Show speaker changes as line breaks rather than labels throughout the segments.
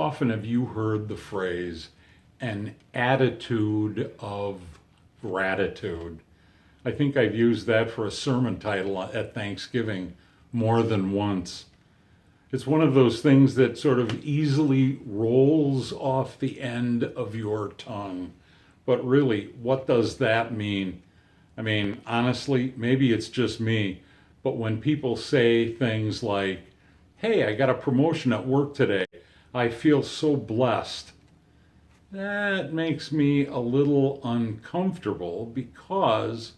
often have you heard the phrase, an attitude of gratitude? I think I've used that for a sermon title at Thanksgiving more than once. It's one of those things that sort of easily rolls off the end of your tongue. But really, what does that mean? I mean, honestly, maybe it's just me, but when people say things like, hey, I got a promotion at work today, I feel so blessed, that makes me a little uncomfortable because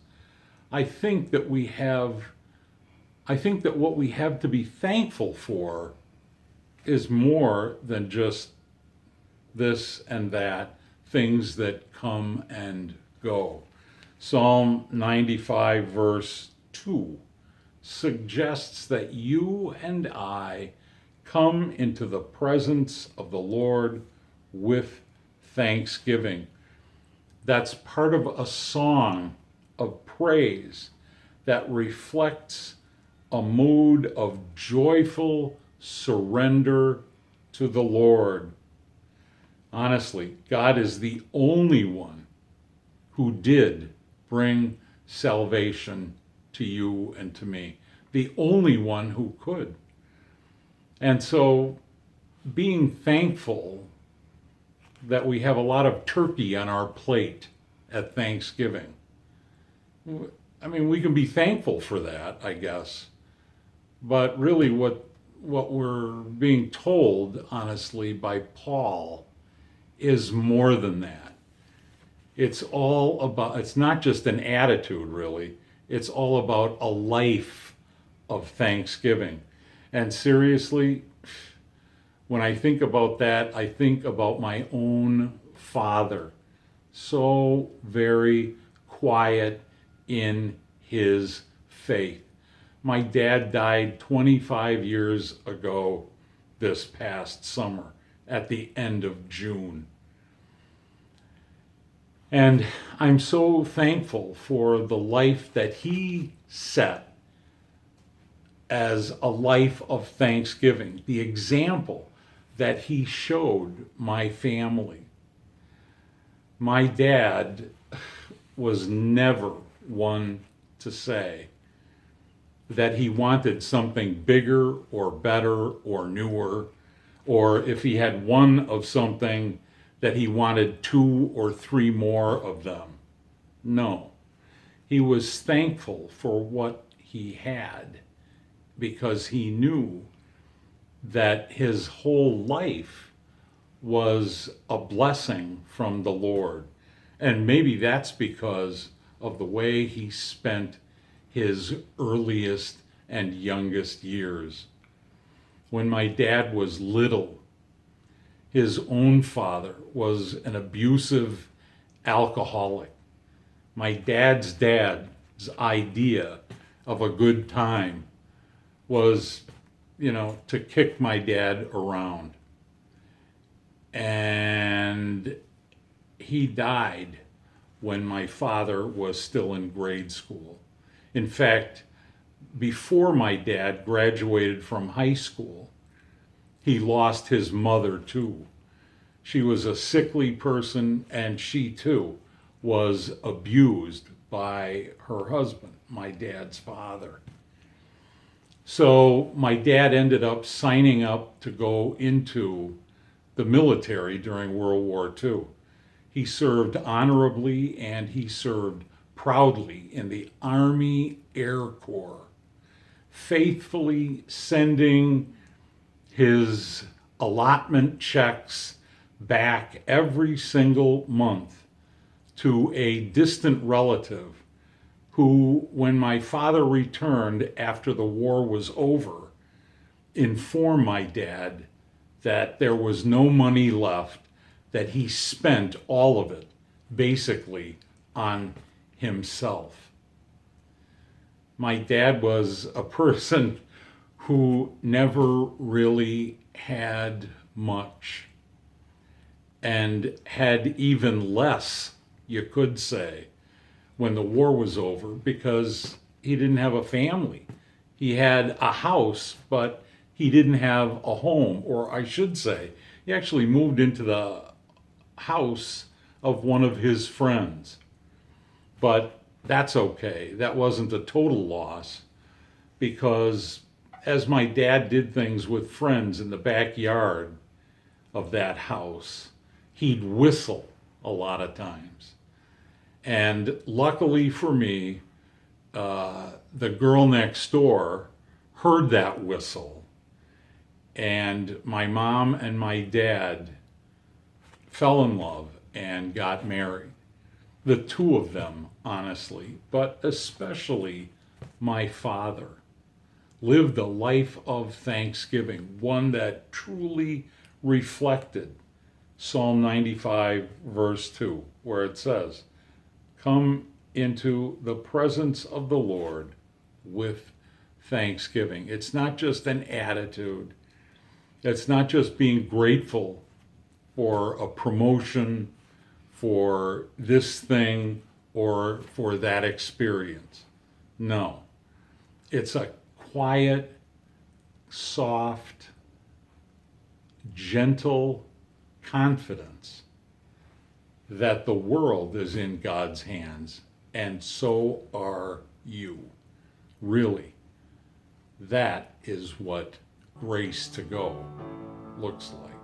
I think that we have, I think that what we have to be thankful for is more than just this and that, things that come and go. Psalm 95, verse 2 suggests that you and I come into the presence of the Lord with thanksgiving. That's part of a song of praise that reflects a mood of joyful surrender to the Lord. Honestly, God is the only one who did bring salvation to you and to me, the only one who could. And so, being thankful that we have a lot of turkey on our plate at Thanksgiving. I mean, we can be thankful for that, I guess. But really, what we're being told, honestly, by Paul is more than that. It's all about, it's not just an attitude, really. It's all about a life of thanksgiving. And seriously, when I think about that, I think about my own father. So very quiet in his faith. My dad died 25 years ago this past summer at the end of June. And I'm so thankful for the life that he set as a life of thanksgiving, the example that he showed my family. My dad was never one to say that he wanted something bigger or better or newer, or if he had one of something, that he wanted 2 or 3 more of them. No. He was thankful for what he had because he knew that his whole life was a blessing from the Lord. And maybe that's because of the way he spent his earliest and youngest years. When my dad was little, his own father was an abusive alcoholic. My dad's idea of a good time was, to kick my dad around. And he died when my father was still in grade school. In fact, before my dad graduated from high school, he lost his mother too. She was a sickly person, and she too was abused by her husband, my dad's father. So my dad ended up signing up to go into the military during World War II. He served honorably and he served proudly in the Army Air Corps, faithfully sending his allotment checks back every single month to a distant relative who, when my father returned after the war was over, informed my dad that there was no money left, that he spent all of it basically on himself. My dad was a person who never really had much and had even less, you could say, when the war was over because he didn't have a family. He had a house, but he didn't have a home, or I should say, He actually moved into the house of one of his friends. But that's okay. That wasn't a total loss because as my dad did things with friends in the backyard of that house, he'd whistle a lot of times. And luckily for me, the girl next door heard that whistle, and my mom and my dad fell in love and got married. The two of them, honestly, but especially my father, lived a life of thanksgiving, one that truly reflected Psalm 95, verse 2, where it says, "Come into the presence of the Lord with thanksgiving." It's not just an attitude, it's not just being grateful for a promotion, for this thing, or for that experience. No, it's a quiet, soft, gentle confidence that the world is in God's hands, and so are you. Really, that is what grace to go looks like.